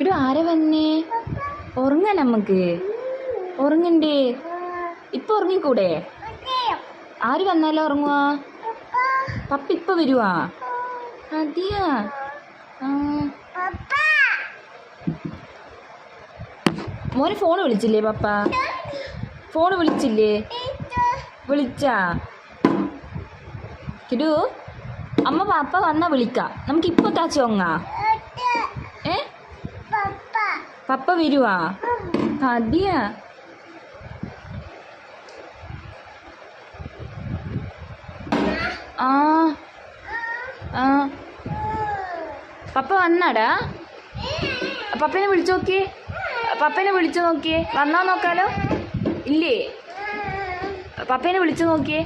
കിടു ആരെ വന്നേ? ഉറങ്ങാൻ നമുക്ക് ഉറങ്ങണ്ടേ? ഇപ്പൊ ഉറങ്ങിക്കൂടെ? ആര് വന്നാലോ ഉറങ്ങുവാ? പപ്പ ഇപ്പൊ വരുവാ? അതെയാ? മോനെ ഫോണ് വിളിച്ചില്ലേ പപ്പ? ഫോണ് വിളിച്ചില്ലേ? വിളിച്ചാ? കിടു അമ്മ പപ്പ വന്നാ വിളിക്കാം. നമുക്ക് ഇപ്പൊ താച്ചോങ്ങാ. പപ്പ വരുവാ? അതെയാ? ആ ആ പപ്പ വന്നാടാ? പപ്പനെ വിളിച്ചു നോക്കിയേ. പപ്പനെ വിളിച്ചു നോക്കിയേ. വന്നാ നോക്കാലോ. ഇല്ലേ? പപ്പനെ വിളിച്ചു നോക്കിയേ.